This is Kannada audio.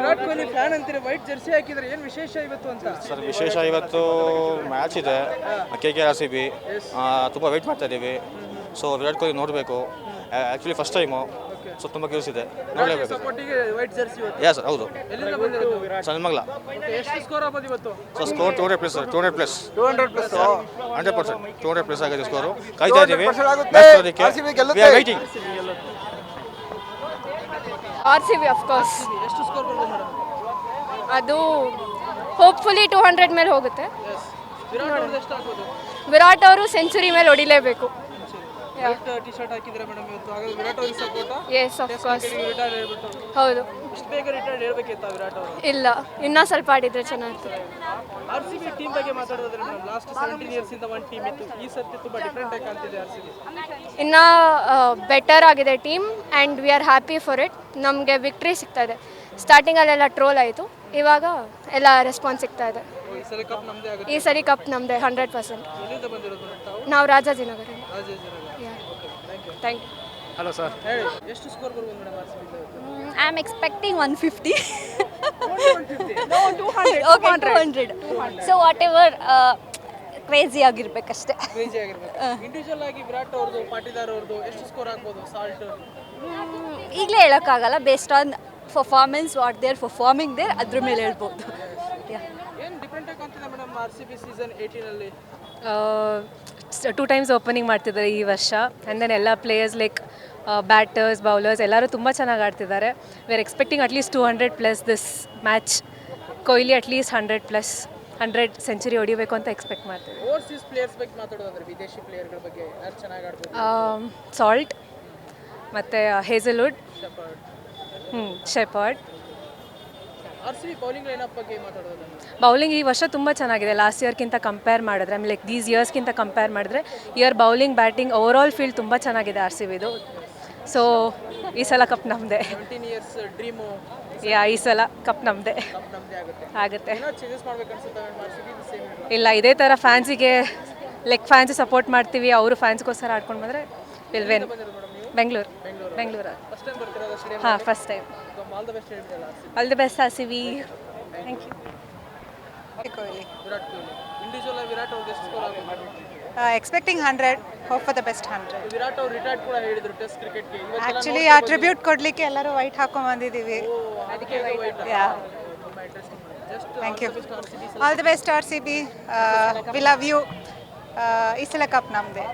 ವಿರಾಟ್ ಕೊಹ್ಲಿ ಫ್ಯಾನ್ ಅಂತೀರಿ, ವೈಟ್ ಜರ್ಸಿ ಹಾಕಿದ್ರೆ ಏನು ವಿಶೇಷ ಇವತ್ತು ಅಂತ? ಸರ್ ವಿಶೇಷ ಇವತ್ತು ಮ್ಯಾಚ್ ಇದೆ KKR-RCB, ತುಂಬ ವೆಯ್ಟ್ ಮಾಡ್ತಾ ಇದ್ದೀವಿ. ಸೊ ವಿರಾಟ್ ಕೊಹ್ಲಿ ನೋಡಬೇಕು. ಆ್ಯಕ್ಚುಲಿ ಫಸ್ಟ್ ಟೈಮು, ಸೊ ತುಂಬ ಕ್ಯೂಸ್ ಇದೆ, ನೋಡಲೇಬೇಕು. ಸಪೋರ್ಟಿಗೆ ವೈಟ್ ಜರ್ಸಿ ಇವತ್ತು. ಯಾ ಸರ್, ಹೌದು. ಎಲ್ಲಿಂದ ಬಂದಿರೋದು? ಸಣ್ಣ ಮಗಳ. ಎಷ್ಟು ಸ್ಕೋರ್ ಆಗ್ಬೋದು ಇವತ್ತು? So score 200 plus sir, 200 plus 100%, 200 plus ಆಗಿದೆ ಸ್ಕೋರು. ಕಾಯ್ತಾ ಇದ್ದೀವಿ ವೈಟಿಂಗ್. RCB of course. ಎಷ್ಟು ಸ್ಕೋರ್ ಬರ್ಬೋದು ಮೇಡಮ್? ಅದು ಹೋಪ್ಫುಲಿ 200 ಮೇಲೆ ಹೋಗುತ್ತೆ. ವಿರಾಟ್ ಅವ್ರದ್ದು ಎಷ್ಟು ಆಗ್ಬೋದು? ವಿರಾಟ್ ಅವರು ಸೆಂಚುರಿ ಮೇಲೆ ಹೊಡಿಲೇಬೇಕು. ವೈಟ್ ಟಿ ಶರ್ಟ್ ಹಾಕಿದ್ರೆ ಮೇಡಮ್ ಇವತ್ತು, ಹಾಗಾದ್ರೆ ವಿರಾಟ್ ಅವ್ರಿಗೆ ಸಪೋರ್ಟಾ? Yes of course. ರಿಟೈರ್ ಹೇಳ್ಬಿಟ್ಟು ಹೌದು. ಇಷ್ಟು ಬೇಗ ರಿಟೈರ್ಡ್ ಹೇಳ್ಬೇಕಿತ್ತ ವಿರಾಟ್ ಅವರು? ಇಲ್ಲ, ಇನ್ನೂ ಸ್ವಲ್ಪ ಆಡಿದ್ರೆ ಚೆನ್ನಾಗಿರ್ತದೆ. RCB ಟೀಮ್ ಬಗ್ಗೆ ಮಾತಾಡೋದ್ರೆ ಮೇಡಮ್, ಲಾಸ್ಟ್ 17 ಇಯರ್ಸ್ ಇಂದ ಒಂದು ಟೀಮ್ ಇತ್ತು, ಈ ಸರ್ತಿ ತುಂಬಾ ಡಿಫ್ರೆಂಟ್ ಆಗಿ ಕಾಣ್ತಿದೆ RCB. ಇನ್ನು ಬೆಟರ್ ಆಗಿದೆ team and we are happy for it. ನಮಗೆ ವಿಕ್ಟ್ರಿ ಸಿಗ್ತಾ ಇದೆ. ಸ್ಟಾರ್ಟಿಂಗಲ್ಲೆಲ್ಲ ಟ್ರೋಲ್ ಆಯಿತು, ಇವಾಗ ಎಲ್ಲ ರೆಸ್ಪಾನ್ಸ್ ಸಿಗ್ತಾ ಇದೆ. ಈ ಸಲ ಕಪ್ ನಮ್ಮದೇ ಆಗುತ್ತೆ. ಈ ಸರಿ ಕಪ್ ನಮ್ಮದೇ 100%. ಎಲ್ಲಿಂದ ಬಂದಿರೋದು ತಾವು? ನಾವು Rajajinagar. Thank you. Hello sir. ಹೇಳಿ, ಎಷ್ಟು ಸ್ಕೋರ್ ಬರ್ಬೋದು ಮೇಡಮ್ RCB ಇವತ್ತು? I am expecting 150. No, 200. Okay, 200. So whatever crazy ಆಗಿರ್ಬೇಕಷ್ಟೇ. Crazy ಆಗಿರ್ಬೇಕು. ಇಂಡಿವಿಜುವಲ್ ಆಗಿ ವಿರಾಟ್ ಅವ್ರದ್ದು, ಪಾಟೀದಾರ್ ಅವ್ರದ್ದು ಎಷ್ಟು ಸ್ಕೋರ್ ಆಗ್ಬೋದು? ಸಾಲ್ಟ್ ಈಗಲೇ ಹೇಳೋಕ್ಕಾಗಲ್ಲ, based on performance what they are performing there, ಅದ್ರ ಮೇಲೆ ಹೇಳ್ಬೋದು. ಏನು ಡಿಫ್ರೆಂಟ್ ಆಗಿ ಕಾಣ್ತಿದೆ ಮೇಡಮ್ RCB ಸೀಸನ್ 18 ಅಲ್ಲಿ? 2 ಟೈಮ್ಸ್ ಓಪನಿಂಗ್ ಮಾಡ್ತಿದ್ದಾರೆ ಈ ವರ್ಷ. ಆ್ಯಂಡ್ ದೆನ್ ಎಲ್ಲ ಪ್ಲೇಯರ್ಸ್ ಲೈಕ್ ಬ್ಯಾಟರ್ಸ್, ಬೌಲರ್ಸ್ ಎಲ್ಲರೂ ತುಂಬ ಚೆನ್ನಾಗಿ ಆಡ್ತಿದ್ದಾರೆ. We are expecting at least 200 plus this match. Kohli at least 100 century ಹೊಡಿಬೇಕು ಅಂತ ಎಕ್ಸ್ಪೆಕ್ಟ್ ಮಾಡ್ತೀವಿ. ಓವರ್ಸೀಸ್ ಪ್ಲೇಯರ್ಸ್ ಬಗ್ಗೆ ಮಾತಾಡೋದಾದ್ರೆ ವಿದೇಶಿ ಪ್ಲೇಯರ್ಗಳ ಬಗ್ಗೆ ಯಾರು ಚೆನ್ನಾಗಿ ಆಡ್ಬೋದು? ಸಾಲ್ಟ್ ಮತ್ತು Hazlewood, shepherd. RCB bowling lineup ಬಗ್ಗೆ ಮಾತಾಡೋದಾದ್ರೆ ಬೌಲಿಂಗ್ ಈ ವರ್ಷ ತುಂಬ ಚೆನ್ನಾಗಿದೆ ಲಾಸ್ಟ್ ಇಯರ್ಗಿಂತ ಕಂಪೇರ್ ಮಾಡಿದ್ರೆ. ಆಮೇಲೆ ಲೈಕ್ ದೀಸ್ ಇಯರ್ಸ್ಗಿಂತ ಕಂಪೇರ್ ಮಾಡಿದ್ರೆ year bowling, batting, over all field ತುಂಬ ಚೆನ್ನಾಗಿದೆ RCBದು. ಸೊ ಈ ಸಲ ಕಪ್ ನಮ್ಮದೇ. 17 ಇಯರ್ಸ್ ಡ್ರೀಮು ಈ ಸಲ ಕಪ್ ನಮ್ಮದೇ ಕಪ್ ನಮ್ಮದೇ ಆಗುತ್ತೆ. ಆಗುತ್ತೆ. ಏನೋ ಚೇಂಜಸ್ ಮಾಡ್ಬೇಕು ಅನ್ಸುತ್ತೆ RCB ಸೇಮ್ ಇಲ್ಲ, ಇದೇ ಥರ ಫ್ಯಾನ್ಸಿಗೆ ಲೈಕ್ ಫ್ಯಾನ್ಸ್ ಸಪೋರ್ಟ್ ಮಾಡ್ತೀವಿ, ಅವರು ಫ್ಯಾನ್ಸ್ಗೋಸ್ಕರ ಆಡ್ಕೊಂಡು ಬಂದರೆ will win. Bengaluru. First time ಬರ್ತಿರೋದು ಸ್ಟೇಡಿಯಂ? ಹಾಂ, first time. All the best ಹೇಳ್ತಿಲ್ಲ RCB. All the best RCB. Thank you. Virat Kohli individual ಆಗಿ ವಿರಾಟ್ ಅವ್ರಿಗೆ ಎಷ್ಟು ಸ್ಕೋರ್ ಆಗ್ಬೋದು? Expecting 100, hope for the best 100. Virat ಅವ್ರು ರಿಟೈರ್ಡ್ ಕೂಡ ಹೇಳಿದ್ರು ಟೆಸ್ಟ್ ಕ್ರಿಕೆಟ್ಗೆ. Actually ಆ ಟ್ರಿಬ್ಯೂಟ್ ಕೊಡ್ಲಿಕ್ಕೆ ಎಲ್ಲರೂ ವೈಟ್ ಹಾಕೊಂಡು ಬಂದಿದ್ದೀವಿ. ಅದಕ್ಕೆ ವೈಟ್. Yeah. ತುಂಬಾ interesting. Just Thank you. All the best RCB. We love you. ಈ ಸಲ ಕಪ್ ನಮ್ಮದೇ.